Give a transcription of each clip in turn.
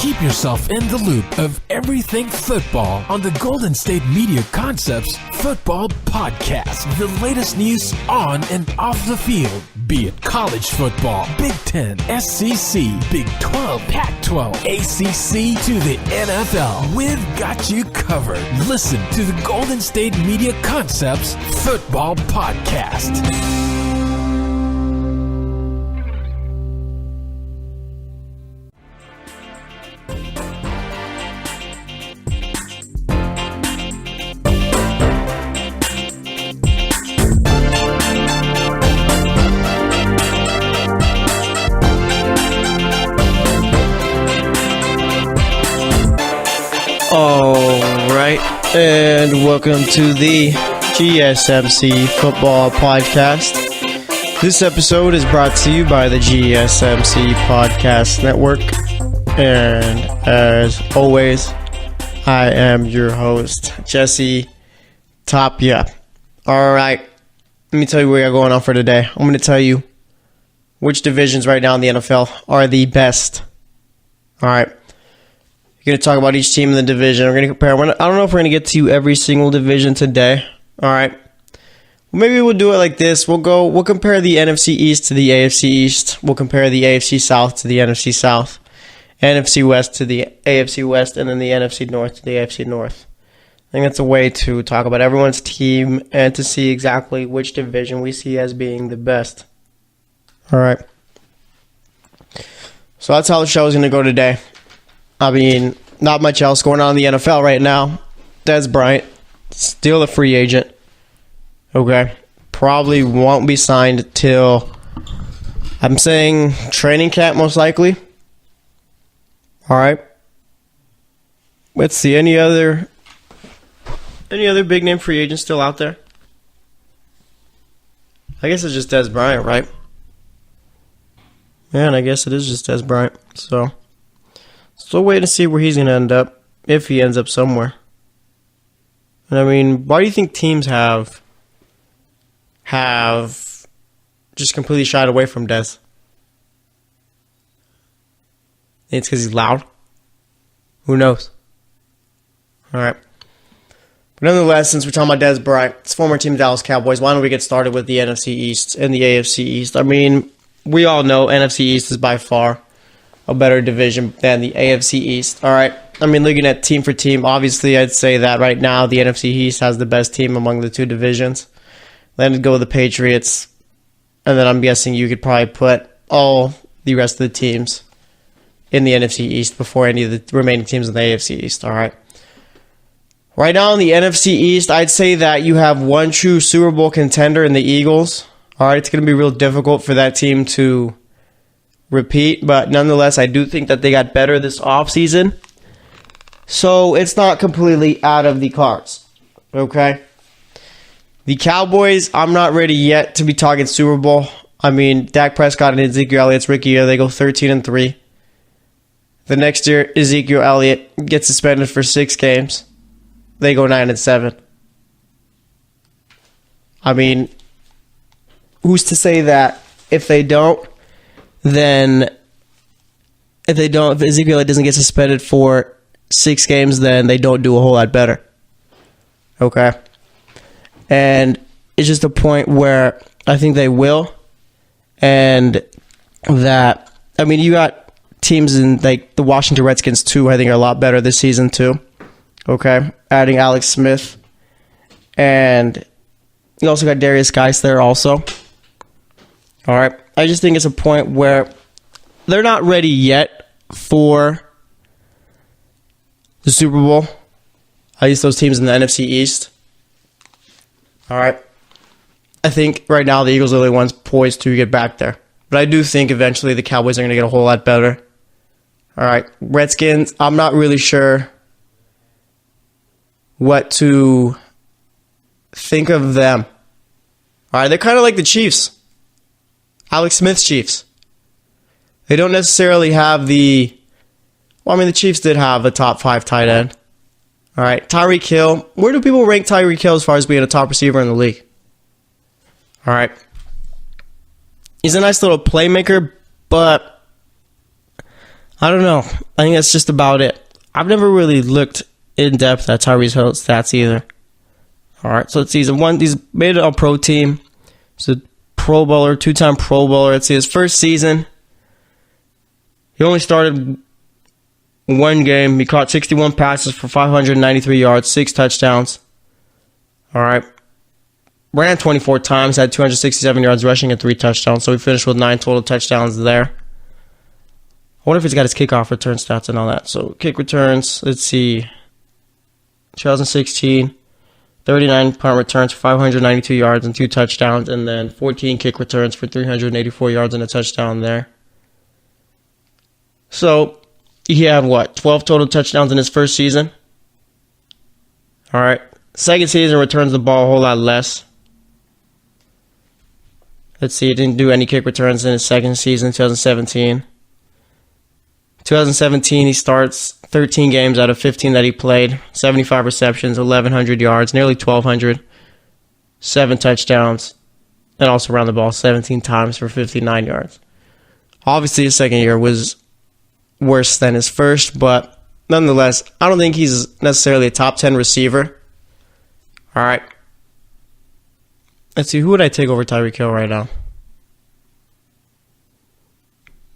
Keep yourself in the loop of everything football on the Golden State Media Concepts Football Podcast. The latest news on and off the field, be it college football, Big Ten, SEC, Big 12, Pac-12, ACC to the NFL. We've got you covered. Listen to the Golden State Media Concepts Football Podcast. Alright, and welcome to the GSMC Football Podcast. This episode is brought to you by the GSMC Podcast Network, and as always, I am your host, Jesse Tapia. Alright, let me tell you what we got going on for today. I'm going to tell you which divisions right now in the NFL are the best. Alright. We're going to talk about each team in the division. We're going to compare. I don't know if we're going to get to every single division today. All right. Well, maybe we'll do it like this. We'll compare the NFC East to the AFC East. We'll compare the AFC South to the NFC South, NFC West to the AFC West, and then the NFC North to the AFC North. I think that's a way to talk about everyone's team and to see exactly which division we see as being the best. All right. So that's how the show is going to go today. I mean, not much else going on in the NFL right now. Dez Bryant, still a free agent. Okay. Probably won't be signed till, I'm saying, training camp most likely. All right. Let's see. Any other big name free agents still out there? I guess it's just Dez Bryant, right? Man, I guess it is just Dez Bryant. So wait to see where he's going to end up, if he ends up somewhere. And I mean, why do you think teams have just completely shied away from Dez? It's because he's loud? Who knows? All right. But nonetheless, since we're talking about Dez Bryant, it's former team Dallas Cowboys, why don't we get started with the NFC East and the AFC East? I mean, we all know NFC East is by far a better division than the AFC East. All right. I mean, looking at team for team, obviously I'd say that right now the NFC East has the best team among the two divisions. Then I'd go with the Patriots. And then I'm guessing you could probably put all the rest of the teams in the NFC East before any of the remaining teams in the AFC East. All right. Right now in the NFC East, I'd say that you have one true Super Bowl contender in the Eagles. All right. It's going to be real difficult for that team to repeat, but nonetheless, I do think that they got better this offseason. So it's not completely out of the cards. Okay? The Cowboys, I'm not ready yet to be talking Super Bowl. I mean, Dak Prescott and Ezekiel Elliott's rookie year, they go 13-3. The next year, Ezekiel Elliott gets suspended for 6 games. They go 9-7. I mean, who's to say that if they don't, then if Ezekiel doesn't get suspended for 6 games, then they don't do a whole lot better. Okay? And it's just a point where I think they will. And that, I mean, you got teams in like the Washington Redskins too, I think are a lot better this season too. Okay? Adding Alex Smith. And you also got Darius Geis there also. All right. I just think it's a point where they're not ready yet for the Super Bowl. At least those teams in the NFC East. All right. I think right now the Eagles are the only ones poised to get back there. But I do think eventually the Cowboys are going to get a whole lot better. All right. Redskins, I'm not really sure what to think of them. All right. They're kind of like the Chiefs. Alex Smith's Chiefs. They don't necessarily have the... Well, I mean, the Chiefs did have a top 5 tight end. All right, Tyreek Hill. Where do people rank Tyreek Hill as far as being a top receiver in the league? All right. He's a nice little playmaker, but I don't know. I think that's just about it. I've never really looked in depth at Tyreek Hill's stats either. All right, so let's see. He's made it on pro team. He's a Pro Bowler, 2-time Pro Bowler. Let's see. His first season, he only started one game. He caught 61 passes for 593 yards, 6 touchdowns. All right. Ran 24 times, had 267 yards rushing and 3 touchdowns. So he finished with 9 total touchdowns there. I wonder if he's got his kickoff return stats and all that. So kick returns, let's see. 2016, 39 punt returns for 592 yards and 2 touchdowns. And then 14 kick returns for 384 yards and a touchdown there. So he had 12 total touchdowns in his first season. All right. Second season returns the ball a whole lot less. Let's see, he didn't do any kick returns in his second season, 2017. 2017, he starts 13 games out of 15 that he played, 75 receptions, 1,100 yards, nearly 1,200, 7 touchdowns, and also ran the ball 17 times for 59 yards. Obviously, his second year was worse than his first, but nonetheless, I don't think he's necessarily a top 10 receiver. All right. Let's see, who would I take over Tyreek Hill right now?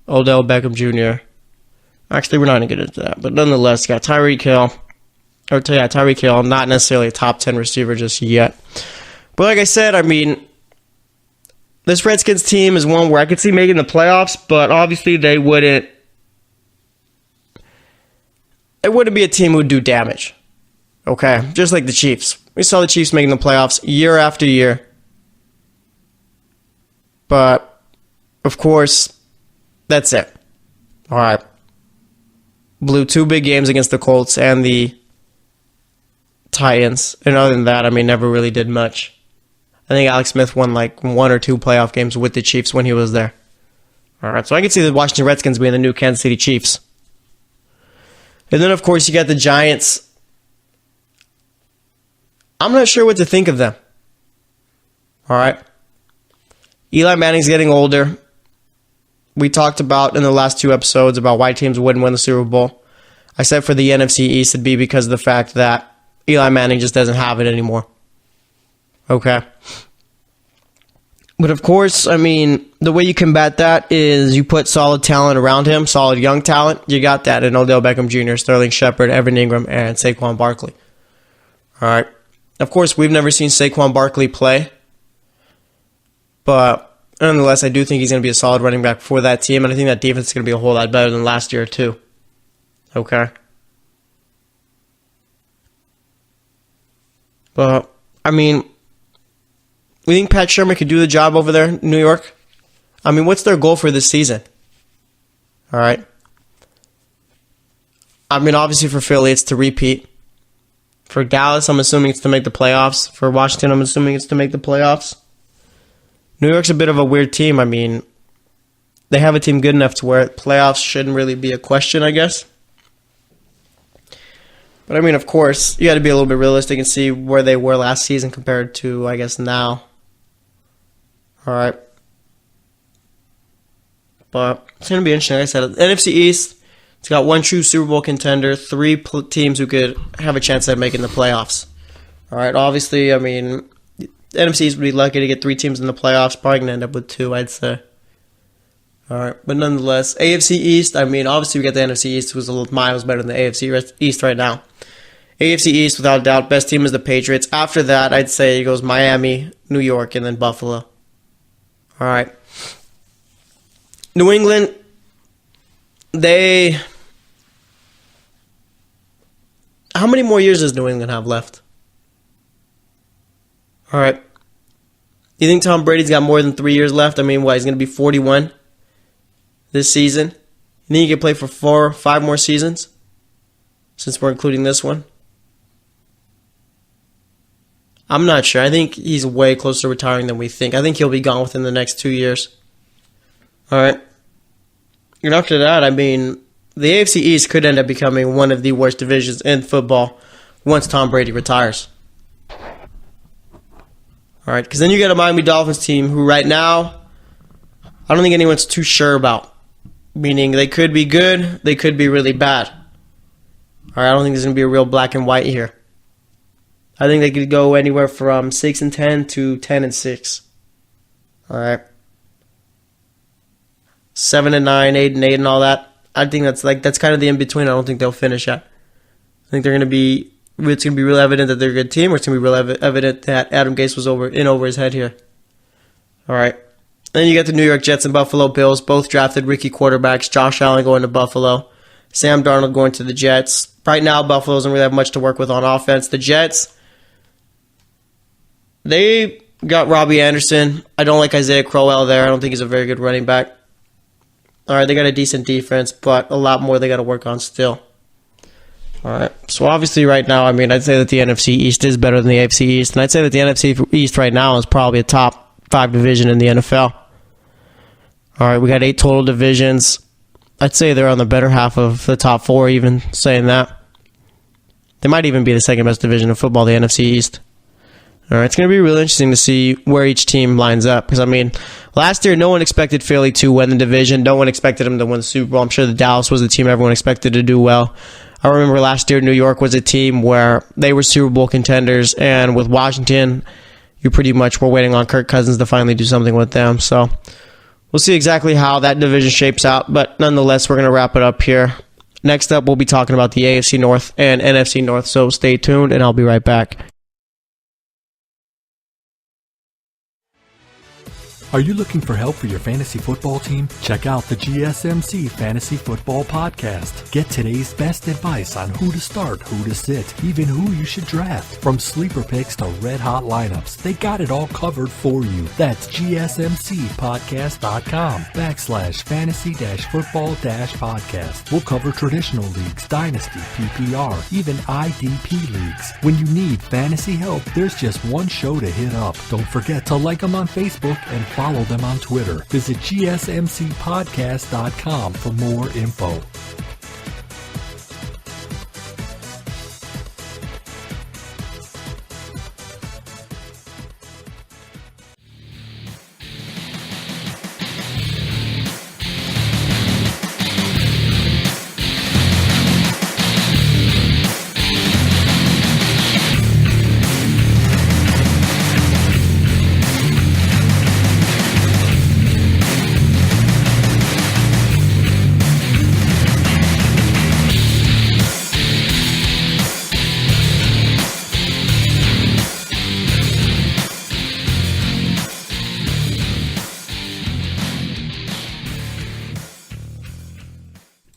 Odell Beckham Jr. Actually, we're not going to get into that. But nonetheless, got Tyreek Hill. Tyreek Hill, not necessarily a top 10 receiver just yet. But like I said, I mean, this Redskins team is one where I could see making the playoffs, but obviously they wouldn't. It wouldn't be a team who would do damage. Okay? Just like the Chiefs. We saw the Chiefs making the playoffs year after year. But, of course, that's it. All right. Blew 2 big games against the Colts and the Titans. And other than that, I mean, never really did much. I think Alex Smith won like 1 or 2 playoff games with the Chiefs when he was there. All right, so I can see the Washington Redskins being the new Kansas City Chiefs. And then, of course, you got the Giants. I'm not sure what to think of them. All right. Eli Manning's getting older. We talked about in the last 2 episodes about why teams wouldn't win the Super Bowl. I said for the NFC East it'd be because of the fact that Eli Manning just doesn't have it anymore. Okay. But of course, I mean, the way you combat that is you put solid talent around him, solid young talent. You got that in Odell Beckham Jr., Sterling Shepard, Evan Ingram, and Saquon Barkley. All right. Of course, we've never seen Saquon Barkley play. But nonetheless, I do think he's going to be a solid running back for that team, and I think that defense is going to be a whole lot better than last year, too. Okay. But, I mean, we think Pat Shermer could do the job over there in New York? I mean, what's their goal for this season? All right. I mean, obviously for Philly, it's to repeat. For Dallas, I'm assuming it's to make the playoffs. For Washington, I'm assuming it's to make the playoffs. New York's a bit of a weird team. I mean, they have a team good enough to where playoffs shouldn't really be a question, I guess. But, I mean, of course, you got to be a little bit realistic and see where they were last season compared to, I guess, now. All right. But it's going to be interesting. Like I said, NFC East, it's got 1 true Super Bowl contender, 3 teams who could have a chance at making the playoffs. All right. Obviously, I mean, NFC East would be lucky to get 3 teams in the playoffs. Probably going to end up with 2, I'd say. All right. But nonetheless, AFC East, I mean, obviously we got the NFC East, who's a little miles better than the AFC East right now. AFC East, without a doubt, best team is the Patriots. After that, I'd say it goes Miami, New York, and then Buffalo. All right. New England, how many more years does New England have left? All right. You think Tom Brady's got more than 3 years left? I mean, what, he's going to be 41 this season? You think he can play for 5 more seasons? Since we're including this one? I'm not sure. I think he's way closer to retiring than we think. I think he'll be gone within the next 2 years. All right. And after that, I mean, the AFC East could end up becoming one of the worst divisions in football once Tom Brady retires. All right, because then you get a Miami Dolphins team who right now, I don't think anyone's too sure about. Meaning they could be good, they could be really bad. All right, I don't think there's going to be a real black and white here. I think they could go anywhere from 6-10 to 10-6. All right. 7-9, 8-8, and all that. I think that's kind of the in between. I don't think they'll finish at. I think they're going to be. It's going to be real evident that they're a good team, or it's going to be real evident that Adam Gase was over his head here. All right. Then you got the New York Jets and Buffalo Bills, both drafted rookie quarterbacks. Josh Allen going to Buffalo, Sam Darnold going to the Jets. Right now, Buffalo doesn't really have much to work with on offense. The Jets, they got Robbie Anderson. I don't like Isaiah Crowell there. I don't think he's a very good running back. All right, they got a decent defense, but a lot more they got to work on still. All right, so obviously right now, I'd say that the NFC East is better than the AFC East, and I'd say that the NFC East right now is probably a top 5 division in the NFL. All right, we got 8 total divisions. I'd say they're on the better half of the top 4, even saying that. They might even be the second best division of football, the NFC East. All right, it's going to be really interesting to see where each team lines up. Because, last year, no one expected Philly to win the division. No one expected them to win the Super Bowl. I'm sure the Dallas was the team everyone expected to do well. I remember last year, New York was a team where they were Super Bowl contenders. And with Washington, you pretty much were waiting on Kirk Cousins to finally do something with them. So we'll see exactly how that division shapes out. But nonetheless, we're going to wrap it up here. Next up, we'll be talking about the AFC North and NFC North. So stay tuned, and I'll be right back. Are you looking for help for your fantasy football team? Check out the GSMC Fantasy Football Podcast. Get today's best advice on who to start, who to sit, even who you should draft. From sleeper picks to red hot lineups, they got it all covered for you. That's GSMCpodcast.com/fantasy-football-podcast. We'll cover traditional leagues, dynasty, PPR, even IDP leagues. When you need fantasy help, there's just one show to hit up. Don't forget to like them on Facebook and follow them on Twitter. Visit GSMCpodcast.com for more info.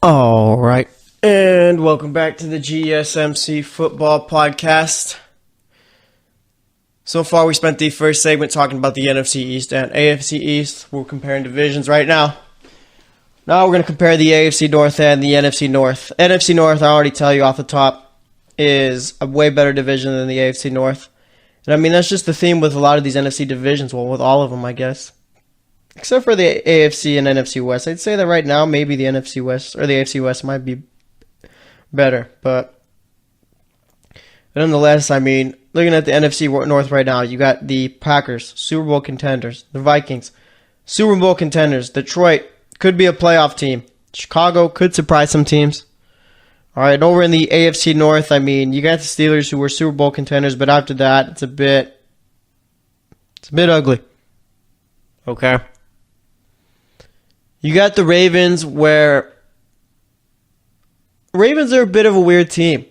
All right, and welcome back to the GSMC Football Podcast. So far, we spent the first segment talking about the NFC East and AFC East. We're comparing divisions right now. Now we're going to compare the AFC North and the NFC North. NFC North, I already tell you off the top, is a way better division than the AFC North. And that's just the theme with a lot of these NFC divisions. Well, with all of them, I guess. Except for the AFC and NFC West. I'd say that right now, maybe the NFC West or the AFC West might be better. But nonetheless, looking at the NFC North right now, you got the Packers, Super Bowl contenders. The Vikings, Super Bowl contenders. Detroit could be a playoff team. Chicago could surprise some teams. All right, over in the AFC North, you got the Steelers who were Super Bowl contenders, but after that, it's a bit ugly. Okay. You got the Ravens, where Ravens are a bit of a weird team.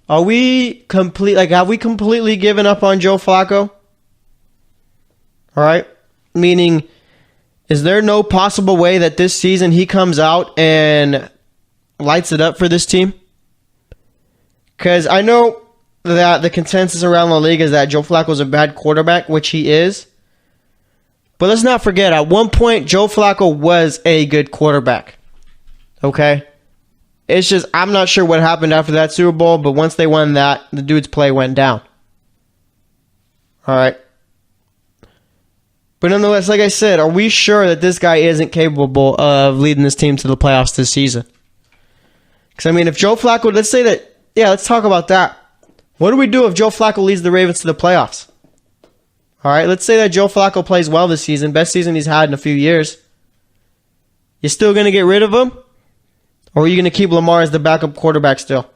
Have we completely given up on Joe Flacco? All right? Meaning, is there no possible way that this season he comes out and lights it up for this team? Because I know that the consensus around the league is that Joe Flacco is a bad quarterback, which he is. But let's not forget, at one point, Joe Flacco was a good quarterback. Okay? It's just, I'm not sure what happened after that Super Bowl, but once they won that, the dude's play went down. Alright? But nonetheless, like I said, are we sure that this guy isn't capable of leading this team to the playoffs this season? Because, if Joe Flacco, let's say that, let's talk about that. What do we do if Joe Flacco leads the Ravens to the playoffs? All right, let's say that Joe Flacco plays well this season, best season he's had in a few years. You still going to get rid of him? Or are you going to keep Lamar as the backup quarterback still?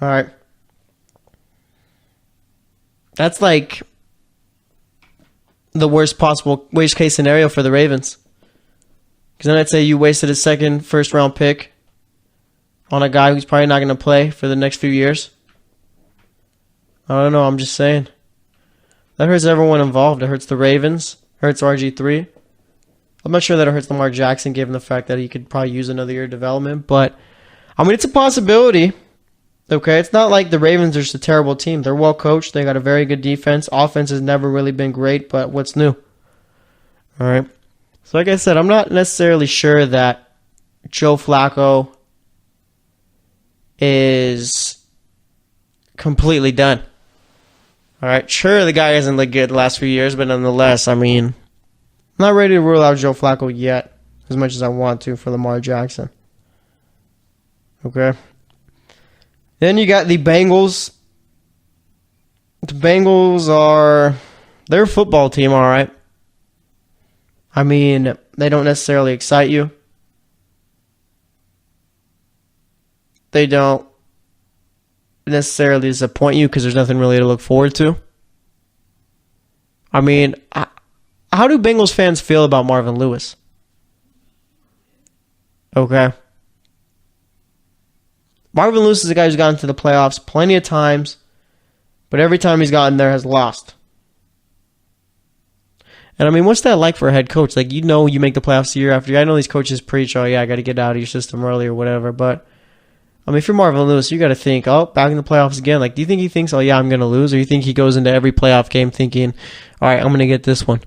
All right. That's like the worst case scenario for the Ravens. Because then I'd say you wasted a second, first round pick on a guy who's probably not going to play for the next few years. I don't know. I'm just saying. That hurts everyone involved. It hurts the Ravens. Hurts RG3. I'm not sure that it hurts Lamar Jackson given the fact that he could probably use another year of development. But, I mean, it's a possibility. Okay, it's not like the Ravens are just a terrible team. They're well coached. They got a very good defense. Offense has never really been great, but what's new? All right. So like I said, I'm not necessarily sure that Joe Flacco is completely done. All right. Sure, the guy hasn't looked good the last few years, but nonetheless, I mean, I'm not ready to rule out Joe Flacco yet as much as I want to for Lamar Jackson. Okay. Then you got the Bengals. The Bengals they're a football team, all right. I mean, they don't necessarily excite you. They don't necessarily disappoint you because there's nothing really to look forward to. I mean, how do Bengals fans feel about Marvin Lewis? Okay. Marvin Lewis is a guy who's gotten to the playoffs plenty of times, but every time he's gotten there has lost. And I mean, what's that like for a head coach? Like, you make the playoffs year after year. I know these coaches preach, oh yeah, I got to get out of your system early or whatever. But, I mean, if you're Marvin Lewis, you got to think, oh, back in the playoffs again. Like, do you think he thinks, oh yeah, I'm going to lose? Or you think he goes into every playoff game thinking, all right, I'm going to get this one?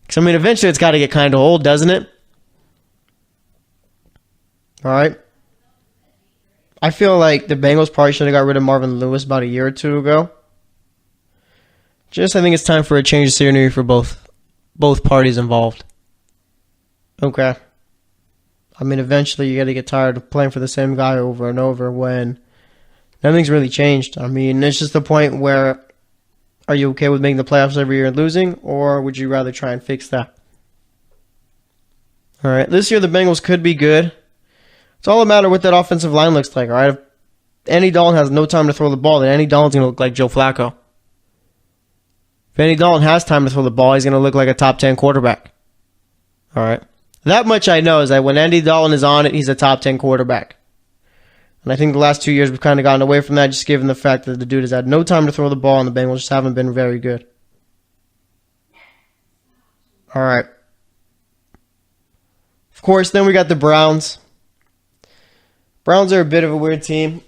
Because, I mean, eventually it's got to get kind of old, doesn't it? All right. I feel like the Bengals probably should have got rid of Marvin Lewis about a year or two ago. I think it's time for a change of scenery for both parties involved. Okay. I mean, eventually you got to get tired of playing for the same guy over and over when nothing's really changed. I mean, it's just the point where are you okay with making the playoffs every year and losing, or would you rather try and fix that? All right. This year the Bengals could be good. It's all a matter of what that offensive line looks like, all right? If Andy Dalton has no time to throw the ball, then Andy Dalton's going to look like Joe Flacco. If Andy Dalton has time to throw the ball, he's going to look like a top 10 quarterback. All right? That much I know is that when Andy Dalton is on it, he's a top 10 quarterback. And I think the last 2 years we've kind of gotten away from that, just given the fact that the dude has had no time to throw the ball and the Bengals just haven't been very good. All right. Of course, then we got the Browns. Browns are a bit of a weird team.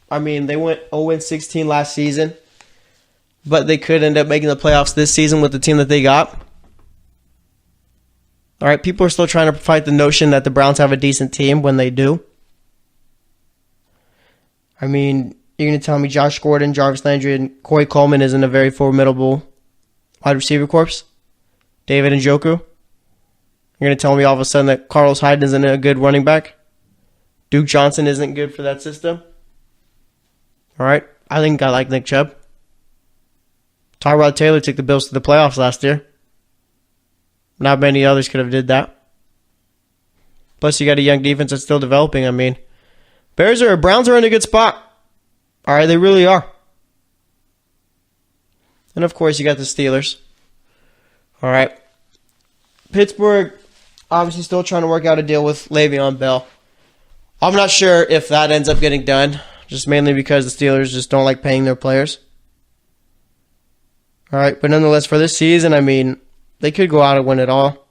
I mean, they went 0-16 last season, but they could end up making the playoffs this season with the team that they got. All right, people are still trying to fight the notion that the Browns have a decent team when they do. I mean, you're going to tell me Josh Gordon, Jarvis Landry, and Corey Coleman isn't a very formidable wide receiver corps? David Njoku? You're going to tell me all of a sudden that Carlos Hyde isn't a good running back? Duke Johnson isn't good for that system? All right. I think I like Nick Chubb. Tyrod Taylor took the Bills to the playoffs last year. Not many others could have did that. Plus, you got a young defense that's still developing. I mean, Browns are in a good spot. All right, they really are. And, of course, you got the Steelers. All right. Pittsburgh, obviously still trying to work out a deal with Le'Veon Bell. I'm not sure if that ends up getting done, just mainly because the Steelers just don't like paying their players. All right, but nonetheless, for this season, I mean, they could go out and win it all.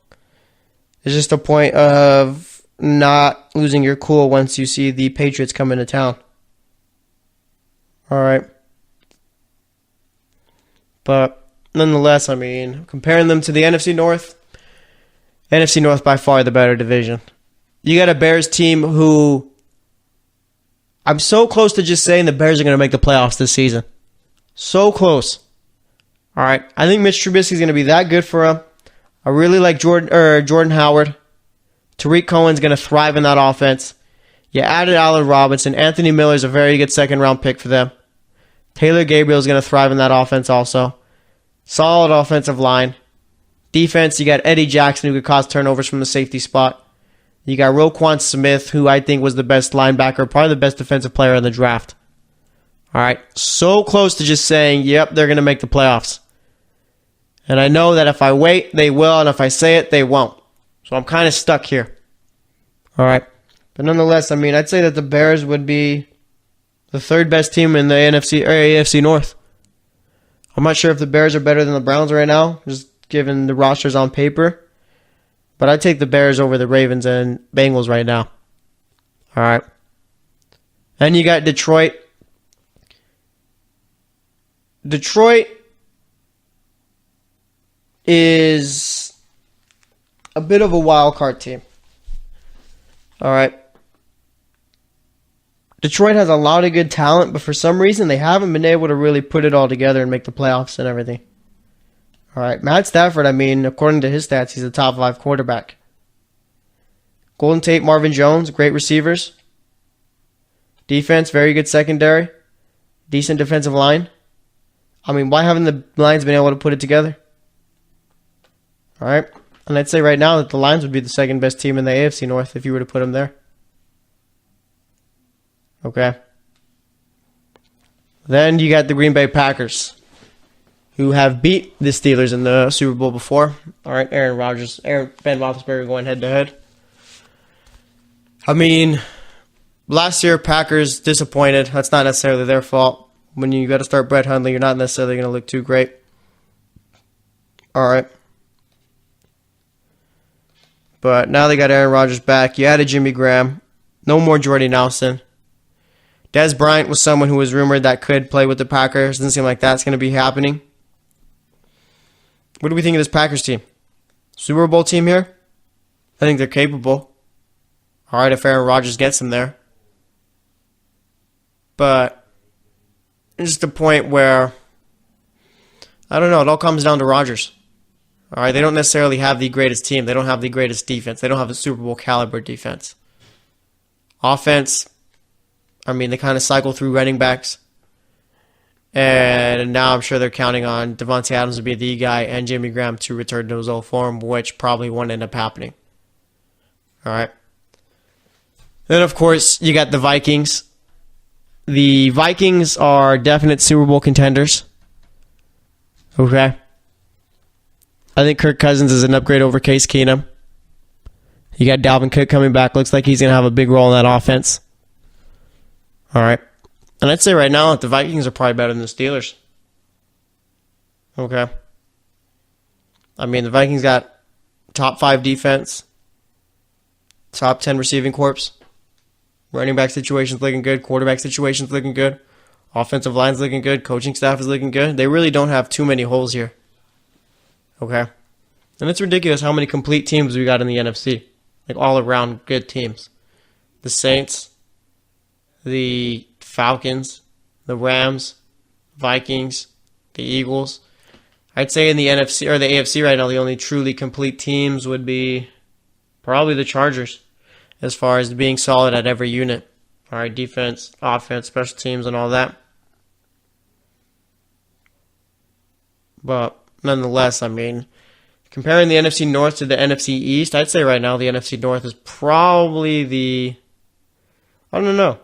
It's just a point of not losing your cool once you see the Patriots come into town. All right. But nonetheless, I mean, comparing them to the NFC North by far the better division. You got a Bears team who I'm so close to just saying the Bears are going to make the playoffs this season. So close. All right. I think Mitch Trubisky is going to be that good for him. I really like Jordan Howard. Tariq Cohen's going to thrive in that offense. You added Allen Robinson. Anthony Miller's a very good second-round pick for them. Taylor Gabriel's going to thrive in that offense also. Solid offensive line. Defense, you got Eddie Jackson, who could cause turnovers from the safety spot. You got Roquan Smith, who I think was the best linebacker, probably the best defensive player in the draft. All right, so close to just saying, yep, they're going to make the playoffs. And I know that if I wait, they will, and if I say it, they won't. So I'm kind of stuck here. All right, but nonetheless, I mean, I'd say that the Bears would be the third best team in the NFC or AFC North. I'm not sure if the Bears are better than the Browns right now, just given the rosters on paper. But I'd take the Bears over the Ravens and Bengals right now. All right. And you got Detroit. Detroit is a bit of a wild card team. All right. Detroit has a lot of good talent, but for some reason they haven't been able to really put it all together and make the playoffs and everything. All right. Matt Stafford, I mean, according to his stats, he's a top 5 quarterback. Golden Tate, Marvin Jones, great receivers. Defense, very good secondary. Decent defensive line. I mean, why haven't the Lions been able to put it together? All right. And I'd say right now that the Lions would be the second best team in the AFC North if you were to put them there. Okay. Then you got the Green Bay Packers, who have beat the Steelers in the Super Bowl before. All right, Ben Roethlisberger going head-to-head. I mean, last year, Packers disappointed. That's not necessarily their fault. When you got to start Brett Hundley, you're not necessarily going to look too great. All right. But now they got Aaron Rodgers back. You added Jimmy Graham. No more Jordy Nelson. Dez Bryant was someone who was rumored that could play with the Packers. Doesn't seem like that's going to be happening. What do we think of this Packers team? Super Bowl team here? I think they're capable. All right, if Aaron Rodgers gets them there. But it's just a point where, I don't know, it all comes down to Rodgers. All right, they don't necessarily have the greatest team. They don't have the greatest defense. They don't have the Super Bowl caliber defense. Offense, I mean, they kind of cycle through running backs. And now I'm sure they're counting on Devontae Adams to be the guy and Jimmy Graham to return to his old form, which probably won't end up happening. All right. Then, of course, you got the Vikings. The Vikings are definite Super Bowl contenders. Okay. I think Kirk Cousins is an upgrade over Case Keenum. You got Dalvin Cook coming back. Looks like he's going to have a big role in that offense. All right. And I'd say right now that the Vikings are probably better than the Steelers. Okay. I mean, the Vikings got top 5 defense, top 10 receiving corps. Running back situation's looking good. Quarterback situation's looking good. Offensive line's looking good. Coaching staff is looking good. They really don't have too many holes here. Okay. And it's ridiculous how many complete teams we got in the NFC. Like all around good teams. The Saints, the Falcons, the Rams, Vikings, the Eagles. I'd say in the NFC or the AFC right now, the only truly complete teams would be probably the Chargers as far as being solid at every unit. All right, defense, offense, special teams, and all that. But nonetheless, I mean, comparing the NFC North to the NFC East, I'd say right now the NFC North is probably I don't know.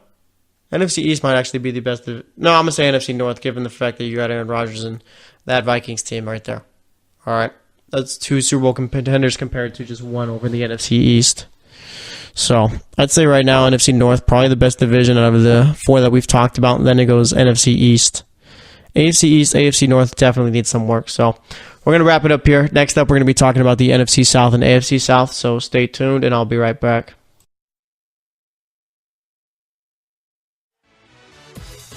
NFC East might actually be the best. No, I'm going to say NFC North, given the fact that you got Aaron Rodgers and that Vikings team right there. All right. That's 2 Super Bowl contenders compared to just 1 over the NFC East. So I'd say right now NFC North, probably the best division out of the 4 that we've talked about. And then it goes NFC East. AFC East, AFC North definitely needs some work. So we're going to wrap it up here. Next up, we're going to be talking about the NFC South and AFC South. So stay tuned, and I'll be right back.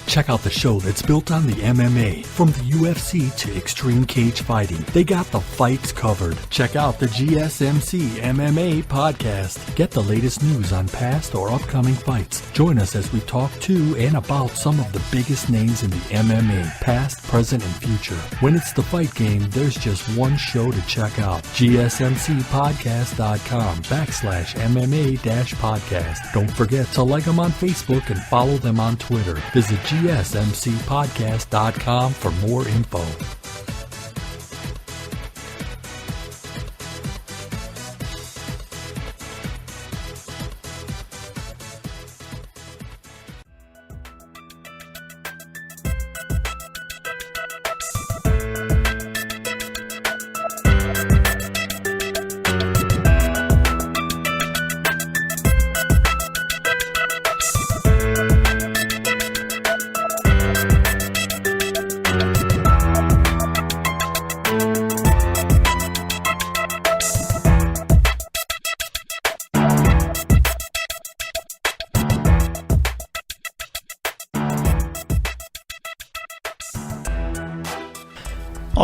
Check out the show that's built on the MMA. From the UFC to extreme cage fighting, they got the fights covered. Check out the GSMC MMA podcast. Get the latest news on past or upcoming fights. Join us as we talk to and about some of the biggest names in the MMA, past, present, and future. When it's the fight game, there's just one show to check out. GSMCpodcast.com/MMA-podcast. Don't forget to like them on Facebook and follow them on Twitter. Visit GSMCpodcast.com for more info.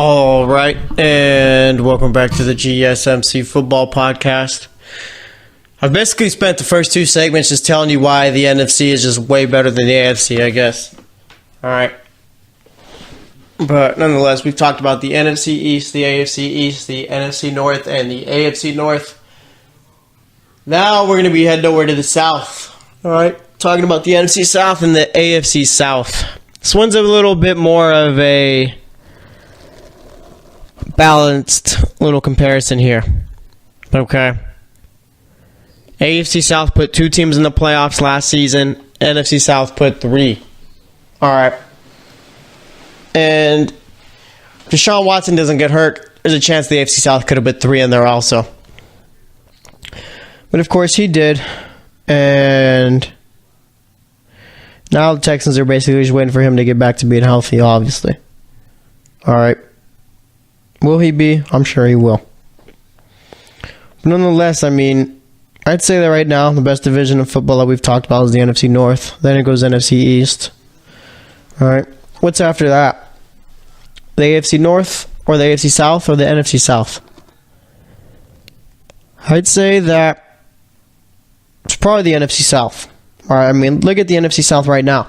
All right, and welcome back to the GSMC Football Podcast. I've basically spent the first two segments just telling you why the NFC is just way better than the AFC, I guess. All right. But nonetheless, we've talked about the NFC East, the AFC East, the NFC North, and the AFC North. Now we're going to be heading over to the South. All right, talking about the NFC South and the AFC South. This one's a little bit more of a balanced little comparison here. Okay. AFC South put 2 teams in the playoffs last season. NFC South put 3. All right. And if Deshaun Watson doesn't get hurt, there's a chance the AFC South could have put 3 in there also. But of course he did. And now the Texans are basically just waiting for him to get back to being healthy, obviously. All right. Will he be? I'm sure he will. But nonetheless, I mean, I'd say that right now, the best division of football that we've talked about is the NFC North. Then it goes NFC East. All right. What's after that? The AFC North or the AFC South or the NFC South? I'd say that it's probably the NFC South. All right. I mean, look at the NFC South right now.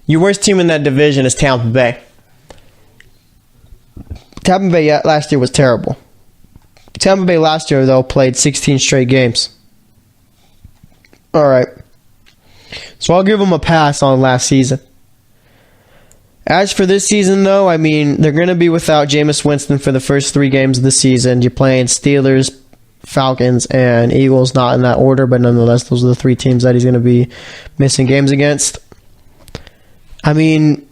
Your worst team in that division is Tampa Bay. Tampa Bay last year was terrible. Tampa Bay last year, though, played 16 straight games. All right. So I'll give them a pass on last season. As for this season, though, I mean, they're going to be without Jameis Winston for the first 3 games of the season. You're playing Steelers, Falcons, and Eagles, not in that order, but nonetheless, those are the 3 teams that he's going to be missing games against. I mean,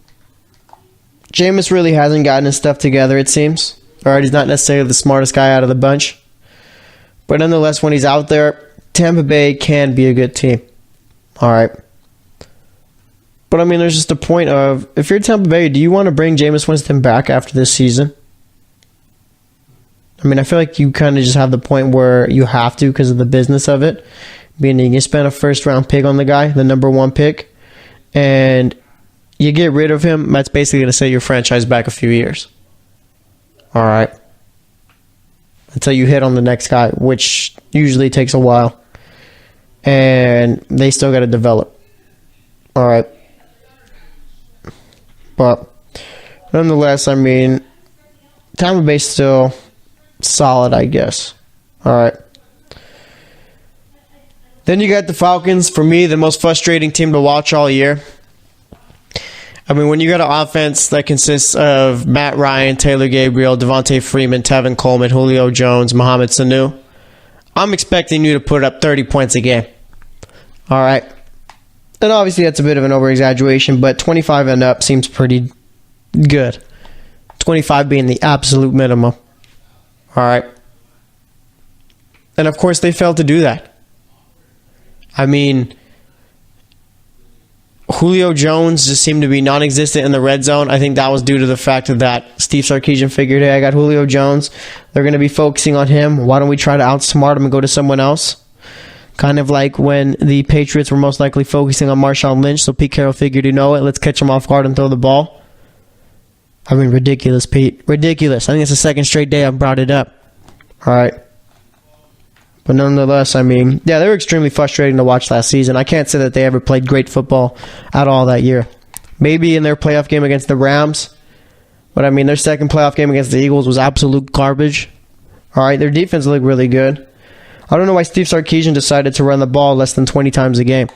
Jameis really hasn't gotten his stuff together, it seems. All right, he's not necessarily the smartest guy out of the bunch. But nonetheless, when he's out there, Tampa Bay can be a good team. All right. But, I mean, there's just a point of, if you're Tampa Bay, do you want to bring Jameis Winston back after this season? I mean, I feel like you kind of just have the point where you have to because of the business of it. Meaning you spend a first-round pick on the guy, the number 1 pick, and you get rid of him, that's basically going to set your franchise back a few years. All right. Until you hit on the next guy, which usually takes a while. And they still got to develop. All right. But nonetheless, I mean, Tampa Bay's still solid, I guess. All right. Then you got the Falcons. For me, the most frustrating team to watch all year. I mean, when you got an offense that consists of Matt Ryan, Taylor Gabriel, Devontae Freeman, Tevin Coleman, Julio Jones, Mohamed Sanu, I'm expecting you to put up 30 points a game. All right. And obviously that's a bit of an over-exaggeration, but 25 and up seems pretty good. 25 being the absolute minimum. All right. And of course they failed to do that. I mean, Julio Jones just seemed to be non-existent in the red zone. I think that was due to the fact that Steve Sarkisian figured, hey, I got Julio Jones. They're going to be focusing on him. Why don't we try to outsmart him and go to someone else? Kind of like when the Patriots were most likely focusing on Marshawn Lynch, so Pete Carroll figured, you know what, let's catch him off guard and throw the ball. I mean, ridiculous, Pete. Ridiculous. I think it's the second straight day I've brought it up. All right. But nonetheless, I mean, yeah, they were extremely frustrating to watch last season. I can't say that they ever played great football at all that year. Maybe in their playoff game against the Rams. But, I mean, their second playoff game against the Eagles was absolute garbage. All right, their defense looked really good. I don't know why Steve Sarkisian decided to run the ball less than 20 times a game.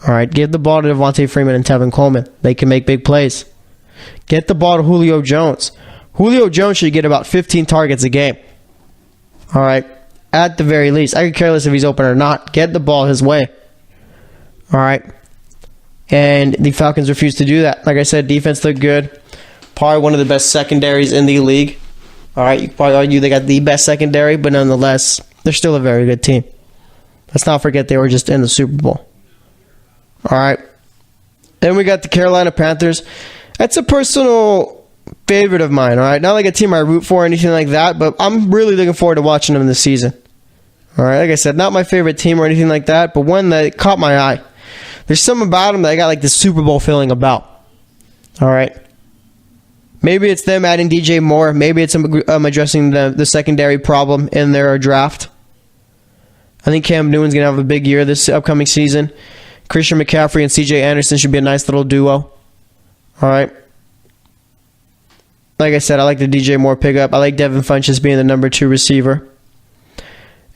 All right, give the ball to Devontae Freeman and Tevin Coleman. They can make big plays. Get the ball to Julio Jones. Julio Jones should get about 15 targets a game. All right. At the very least. I could care less if he's open or not. Get the ball his way. All right. And the Falcons refused to do that. Like I said, defense looked good. Probably one of the best secondaries in the league. All right. You could probably argue they got the best secondary, but nonetheless, they're still a very good team. Let's not forget they were just in the Super Bowl. All right. Then we got the Carolina Panthers. That's a personal favorite of mine, all right? Not like a team I root for or anything like that, but I'm really looking forward to watching them this season. All right, like I said, not my favorite team or anything like that, but one that caught my eye. There's something about them that I got like this Super Bowl feeling about. All right. Maybe it's them adding DJ Moore. Maybe it's addressing the secondary problem in their draft. I think Cam Newton's going to have a big year this upcoming season. Christian McCaffrey and CJ Anderson should be a nice little duo. All right. Like I said, I like the DJ Moore pickup. I like Devin Funchess being the number 2 receiver.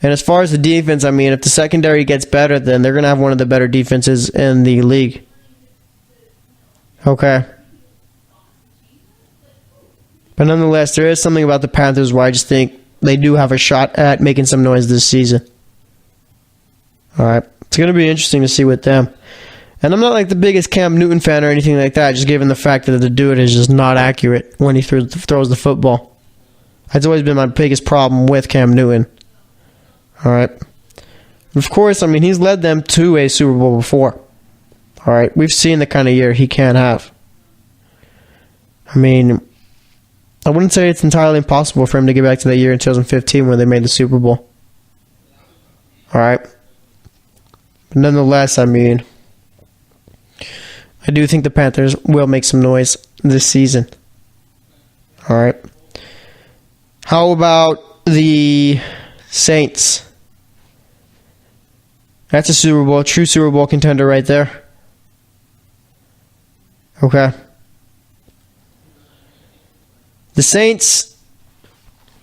And as far as the defense, I mean, if the secondary gets better, then they're going to have one of the better defenses in the league. Okay. But nonetheless, there is something about the Panthers where I just think they do have a shot at making some noise this season. All right. It's going to be interesting to see with them. And I'm not like the biggest Cam Newton fan or anything like that, just given the fact that the dude is just not accurate when he throws the football. That's always been my biggest problem with Cam Newton. All right. Of course, I mean, he's led them to a Super Bowl before. All right. We've seen the kind of year he can have. I mean, I wouldn't say it's entirely impossible for him to get back to that year in 2015 when they made the Super Bowl. All right. But nonetheless, I mean, I do think the Panthers will make some noise this season. All right. How about the Saints? That's a Super Bowl, true Super Bowl contender right there. Okay. The Saints,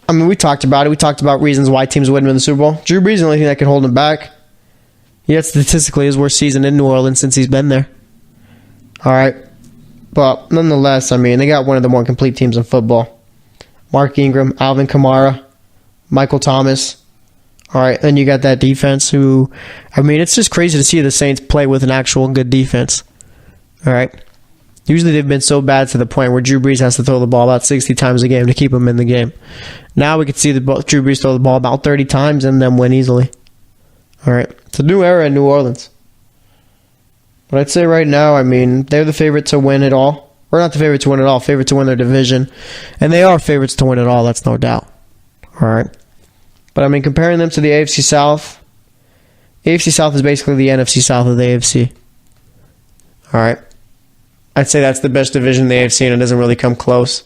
I mean, we talked about it. We talked about reasons why teams wouldn't win the Super Bowl. Drew Brees is the only thing that could hold them back. Yet statistically his worst season in New Orleans since he's been there. All right. But nonetheless, I mean, they got one of the more complete teams in football. Mark Ingram, Alvin Kamara, Michael Thomas. All right. Then you got that defense who, I mean, it's just crazy to see the Saints play with an actual good defense. All right. Usually they've been so bad to the point where Drew Brees has to throw the ball about 60 times a game to keep him in the game. Now we can see Drew Brees throw the ball about 30 times and then win easily. All right. It's a new era in New Orleans. But I'd say right now, I mean, they're the favorite to win it all. Or not the favorite to win it all, favorite to win their division. And they are favorites to win it all, that's no doubt. All right. But I mean, comparing them to the AFC South, AFC South is basically the NFC South of the AFC. All right. I'd say that's the best division in the AFC, and it doesn't really come close.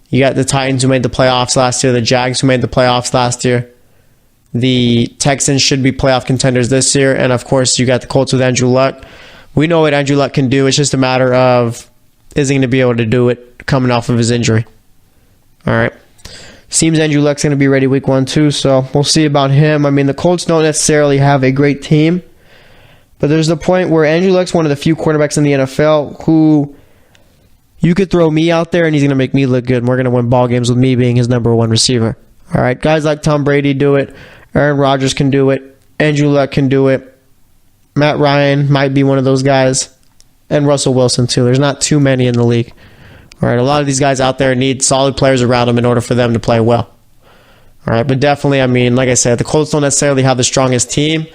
You got the Titans who made the playoffs last year, the Jags who made the playoffs last year. The Texans should be playoff contenders this year, and of course you got the Colts with Andrew Luck. We know what Andrew Luck can do. It's just a matter of, is he going to be able to do it coming off of his injury? All right. Seems Andrew Luck's going to be ready week 1 too, so we'll see about him. I mean, the Colts don't necessarily have a great team, but there's the point where Andrew Luck's one of the few quarterbacks in the NFL who you could throw me out there and he's going to make me look good, and we're going to win ball games with me being his number 1 receiver. All right, guys like Tom Brady do it. Aaron Rodgers can do it. Andrew Luck can do it. Matt Ryan might be one of those guys. And Russell Wilson, too. There's not too many in the league. All right, a lot of these guys out there need solid players around them in order for them to play well. All right, but definitely, I mean, like I said, the Colts don't necessarily have the strongest team.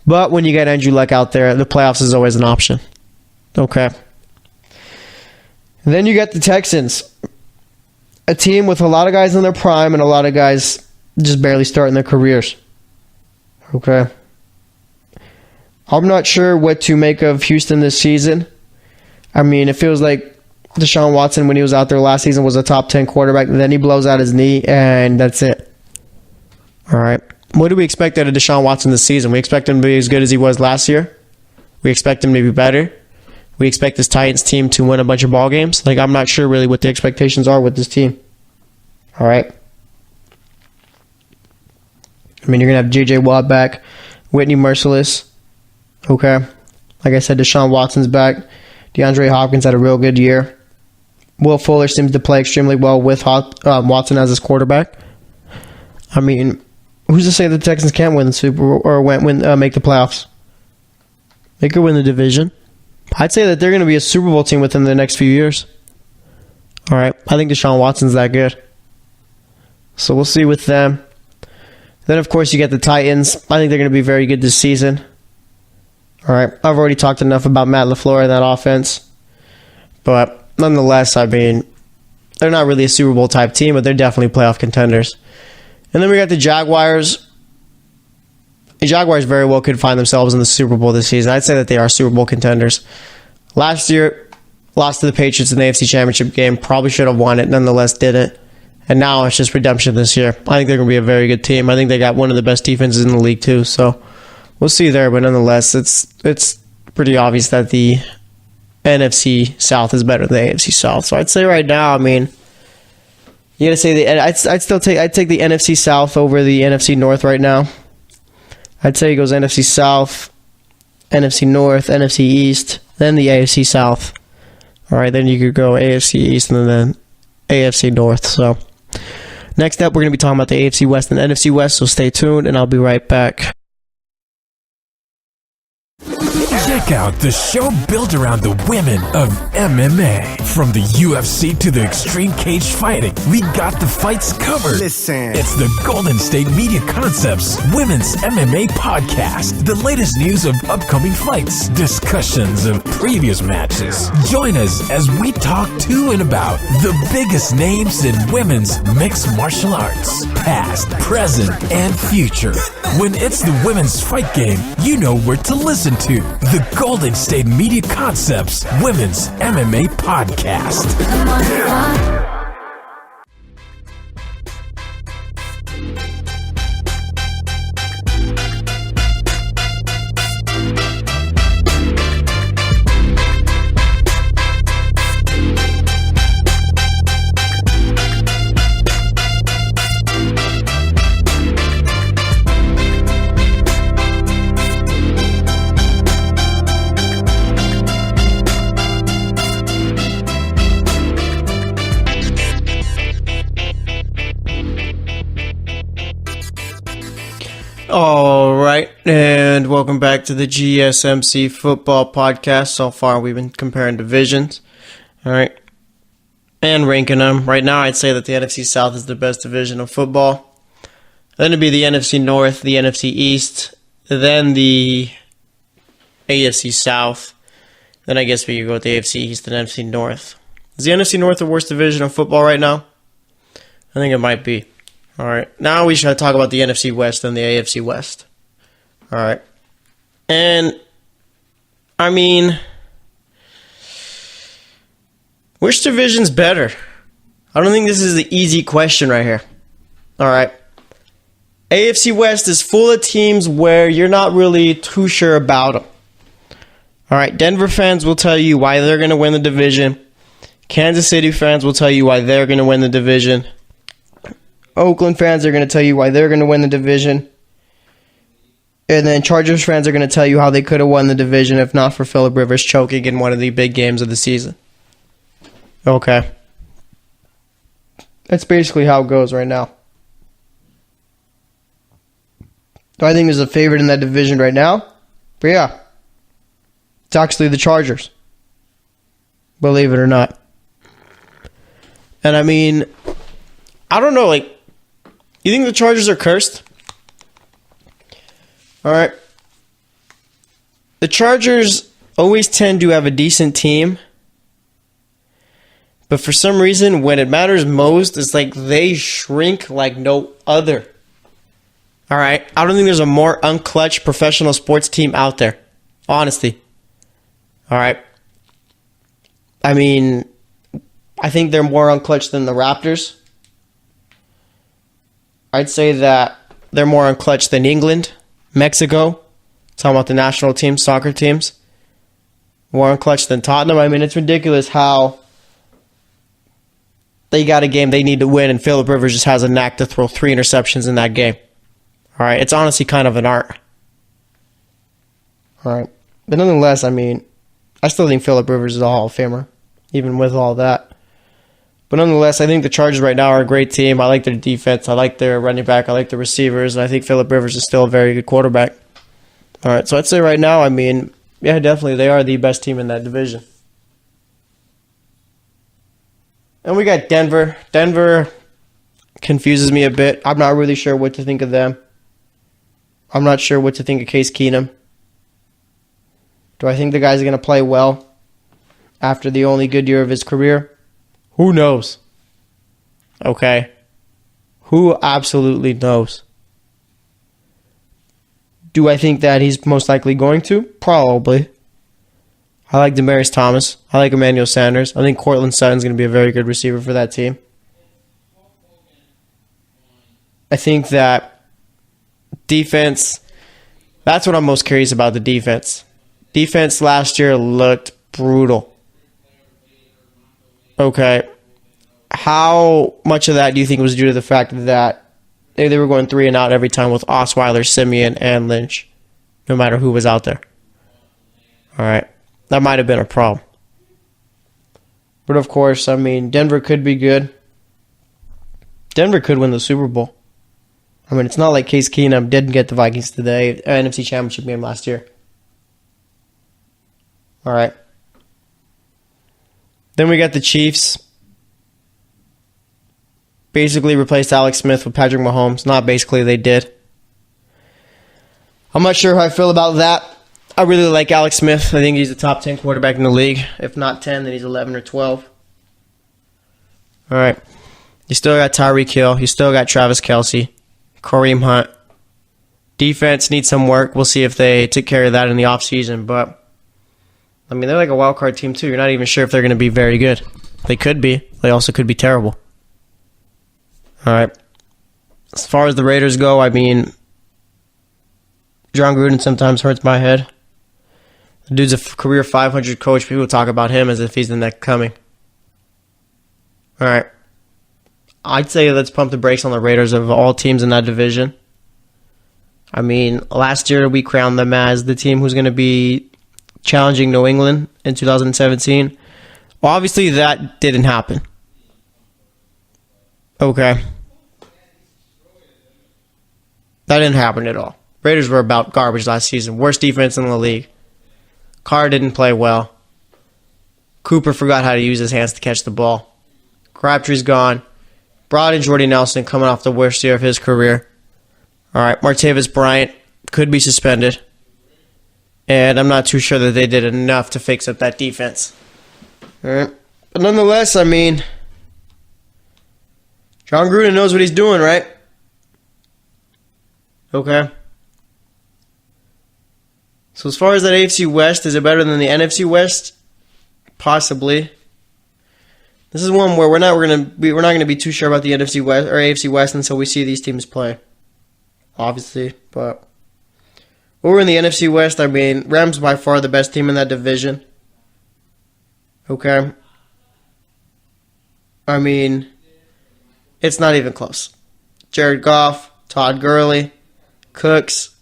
But when you get Andrew Luck out there, the playoffs is always an option. Okay. And then you got the Texans. A team with a lot of guys in their prime and a lot of guys just barely starting their careers. Okay. I'm not sure what to make of Houston this season. I mean, it feels like Deshaun Watson, when he was out there last season, was a top 10 quarterback. And then he blows out his knee, and that's it. All right. What do we expect out of Deshaun Watson this season? We expect him to be as good as he was last year. We expect him to be better. We expect this Titans team to win a bunch of ball games. Like, I'm not sure really what the expectations are with this team. All right. I mean, you're going to have J.J. Watt back, Whitney Merciless. Okay. Like I said, Deshaun Watson's back. DeAndre Hopkins had a real good year. Will Fuller seems to play extremely well with Watson as his quarterback. I mean, who's to say the Texans can't win the Super Bowl or make the playoffs? They could win the division. I'd say that they're going to be a Super Bowl team within the next few years. All right. I think Deshaun Watson's that good. So we'll see with them. Then, of course, you get the Titans. I think they're going to be very good this season. All right. I've already talked enough about Matt LaFleur and that offense. But nonetheless, I mean, they're not really a Super Bowl type team, but they're definitely playoff contenders. And then we got the Jaguars. The Jaguars very well could find themselves in the Super Bowl this season. I'd say that they are Super Bowl contenders. Last year, Lost to the Patriots in the AFC Championship game. Probably should have won it. Nonetheless, didn't. And now it's just redemption this year. I think they're going to be a very good team. I think they got one of the best defenses in the league, too. So we'll see there. But nonetheless, it's pretty obvious that the NFC South is better than the AFC South. So I'd say right now, I mean, you got to say I'd take the NFC South over the NFC North right now. I'd say it goes NFC South, NFC North, NFC East, then the AFC South. All right, then you could go AFC East and then AFC North. So next up, we're going to be talking about the AFC West and NFC West, so stay tuned, and I'll be right back. Check out the show built around the women of MMA. From the UFC to the extreme cage fighting, we got the fights covered. Listen. It's the Golden State Media Concepts Women's MMA Podcast. The latest news of upcoming fights, discussions of previous matches. Join us as we talk to and about the biggest names in women's mixed martial arts, past, present, and future. When it's the women's fight game, you know where to listen to. The Golden State Media Concepts Women's MMA Podcast. All right, and welcome back to the GSMC Football Podcast. So far, we've been comparing divisions, all right, and ranking them. Right now, I'd say that the NFC South is the best division of football. Then it'd be the NFC North, the NFC East, then the AFC South. Then I guess we could go with the AFC East and NFC North. Is the NFC North the worst division of football right now? I think it might be. All right, now we should talk about the NFC West and the AFC West. All right, and I mean, which division's better? I don't think this is the easy question right here. All right, AFC West is full of teams where you're not really too sure about them. All right, Denver fans will tell you why they're going to win the division. Kansas City fans will tell you why they're going to win the division. Oakland fans are going to tell you why they're going to win the division. And then Chargers fans are going to tell you how they could have won the division if not for Phillip Rivers choking in one of the big games of the season. Okay. That's basically how it goes right now. Do I think there's a favorite in that division right now? But yeah. It's actually the Chargers. Believe it or not. And I mean, I don't know, like, you think the Chargers are cursed? All right. The Chargers always tend to have a decent team. But for some reason, when it matters most, it's like they shrink like no other. All right. I don't think there's a more unclutched professional sports team out there. Honestly. All right. I mean, I think they're more unclutched than the Raptors. I'd say that they're more unclutched than England, Mexico. Talking about the national teams, soccer teams. More unclutched than Tottenham. I mean, it's ridiculous how they got a game they need to win, and Phillip Rivers just has a knack to throw 3 interceptions in that game. All right, it's honestly kind of an art. All right, but nonetheless, I mean, I still think Phillip Rivers is a Hall of Famer, even with all that. But nonetheless, I think the Chargers right now are a great team. I like their defense. I like their running back. I like the receivers. And I think Phillip Rivers is still a very good quarterback. All right, so I'd say right now, I mean, yeah, definitely they are the best team in that division. And we got Denver. Denver confuses me a bit. I'm not really sure what to think of them. I'm not sure what to think of Case Keenum. Do I think the guy's going to play well after the only good year of his career? Who knows? Okay. Who absolutely knows? Do I think that he's most likely going to? Probably. I like Demaryius Thomas. I like Emmanuel Sanders. I think Cortland Sutton's going to be a very good receiver for that team. I think that defense, that's what I'm most curious about, the defense. Defense last year looked brutal. Okay. How much of that do you think was due to the fact that they were going 3 and out every time with Osweiler, Simeon, and Lynch, no matter who was out there? All right. That might have been a problem. But of course, I mean, Denver could be good. Denver could win the Super Bowl. I mean, it's not like Case Keenum didn't get the Vikings today, NFC Championship game last year. All right. Then we got the Chiefs. Basically replaced Alex Smith with Patrick Mahomes. Not basically, they did. I'm not sure how I feel about that. I really like Alex Smith. I think he's a top 10 quarterback in the league. If not 10, then he's 11 or 12. All right. You still got Tyreek Hill. You still got Travis Kelce. Kareem Hunt. Defense needs some work. We'll see if they took care of that in the offseason. But, I mean, they're like a wild card team, too. You're not even sure if they're going to be very good. They could be. They also could be terrible. All right. As far as the Raiders go, I mean, John Gruden sometimes hurts my head. The dude's a career 500 coach. People talk about him as if he's the next coming. All right. I'd say let's pump the brakes on the Raiders of all teams in that division. I mean, last year we crowned them as the team who's going to be challenging New England in 2017. Well, obviously that didn't happen. Okay. That didn't happen at all. Raiders were about garbage last season. Worst defense in the league. Carr didn't play well. Cooper forgot how to use his hands to catch the ball. Crabtree's gone. Brought in Jordy Nelson coming off the worst year of his career. All right, Martavis Bryant could be suspended. And I'm not too sure that they did enough to fix up that defense. All right. But nonetheless, I mean, John Gruden knows what he's doing, right? Okay. So as far as that AFC West, is it better than the NFC West? Possibly. This is one where we're not going to be too sure about the NFC West or AFC West until we see these teams play. Obviously, but over in the NFC West, I mean, Rams by far the best team in that division. Okay. I mean, it's not even close. Jared Goff, Todd Gurley, Cooks.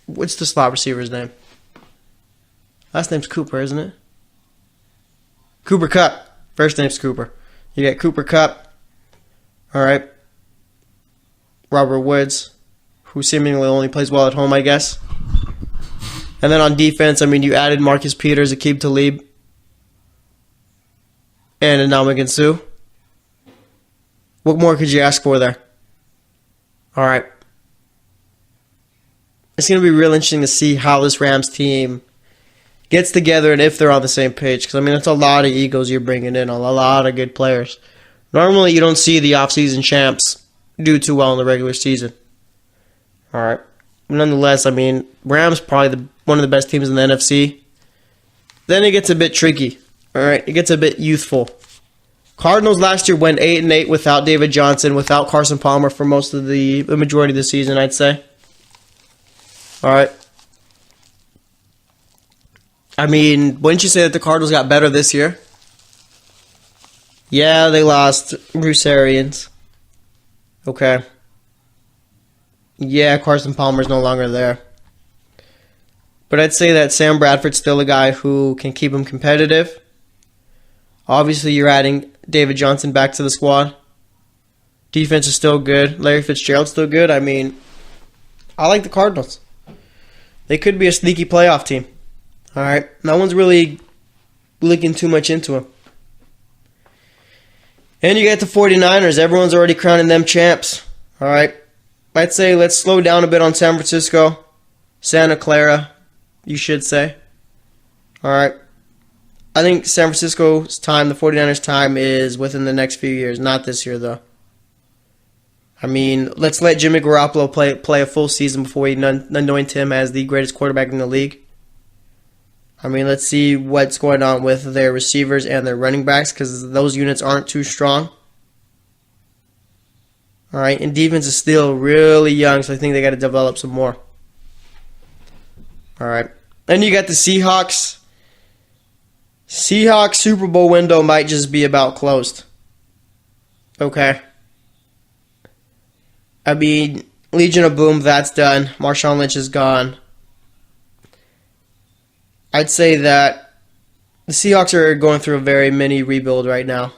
What's the slot receiver's name? Last name's Cooper, isn't it? Cooper Kupp. First name's Cooper. You got Cooper Kupp. All right. Robert Woods, who seemingly only plays well at home, I guess. And then on defense, I mean, you added Marcus Peters, Aqib Talib, and Ndamukong Suh. What more could you ask for there? All right. It's going to be real interesting to see how this Rams team gets together and if they're on the same page. Because, I mean, it's a lot of egos you're bringing in, a lot of good players. Normally, you don't see the offseason champs do too well in the regular season. All right. Nonetheless, I mean, Rams probably one of the best teams in the NFC. Then it gets a bit tricky. All right. It gets a bit youthful. Cardinals last year went 8-8 without David Johnson, without Carson Palmer for most of the majority of the season, I'd say. All right. I mean, wouldn't you say that the Cardinals got better this year? Yeah, they lost Bruce Arians. Okay. Yeah, Carson Palmer's no longer there. But I'd say that Sam Bradford's still a guy who can keep them competitive. Obviously, you're adding David Johnson back to the squad. Defense is still good. Larry Fitzgerald's still good. I mean, I like the Cardinals. They could be a sneaky playoff team. All right. No one's really looking too much into them. And you get the 49ers. Everyone's already crowning them champs. All right. I'd say let's slow down a bit on San Francisco. Santa Clara, you should say. All right. I think San Francisco's time, the 49ers' time, is within the next few years. Not this year, though. I mean, let's let Jimmy Garoppolo play a full season before we anoint him as the greatest quarterback in the league. I mean, let's see what's going on with their receivers and their running backs, because those units aren't too strong. All right, and defense is still really young, so I think they got to develop some more. All right, then you got the Seahawks. Seahawks Super Bowl window might just be about closed. Okay. I mean, Legion of Boom, that's done. Marshawn Lynch is gone. I'd say that the Seahawks are going through a very mini rebuild right now.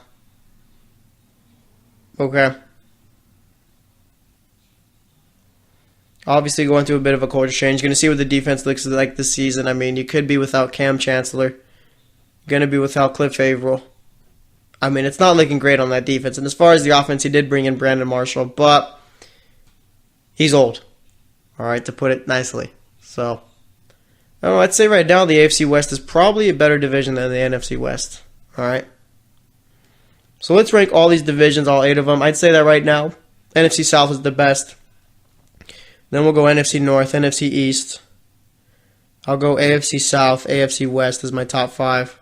Okay. Obviously going through a bit of a culture change. Going to see what the defense looks like this season. I mean, you could be without Cam Chancellor. Going to be without Cliff Averill. I mean, it's not looking great on that defense. And as far as the offense, he did bring in Brandon Marshall, but he's old. All right, to put it nicely. So, I'd say right now the AFC West is probably a better division than the NFC West. All right. So let's rank all these divisions, all 8 of them. I'd say that right now, NFC South is the best. Then we'll go NFC North, NFC East. I'll go AFC South, AFC West as my top 5.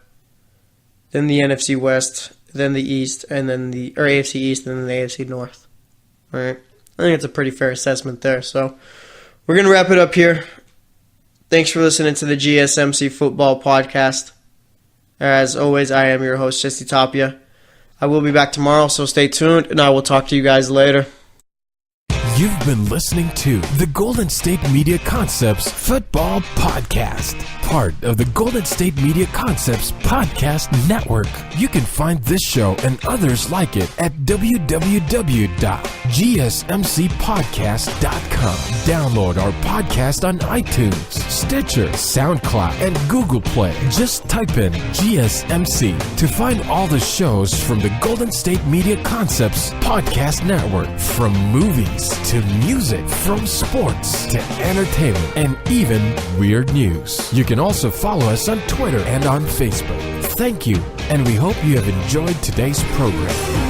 Then the NFC West, then the East, and then AFC East, and then the AFC North. All right. I think it's a pretty fair assessment there. So we're going to wrap it up here. Thanks for listening to the GSMC Football Podcast. As always, I am your host, Jesse Tapia. I will be back tomorrow, so stay tuned, and I will talk to you guys later. You've been listening to the Golden State Media Concepts Football Podcast, part of the Golden State Media Concepts Podcast Network. You can find this show and others like it at www.gsmcpodcast.com. Download our podcast on iTunes, Stitcher, SoundCloud, and Google Play. Just type in GSMC to find all the shows from the Golden State Media Concepts Podcast Network, from movies to music, from sports to entertainment, and even weird news. You can also follow us on Twitter and on Facebook. Thank you, and we hope you have enjoyed today's program.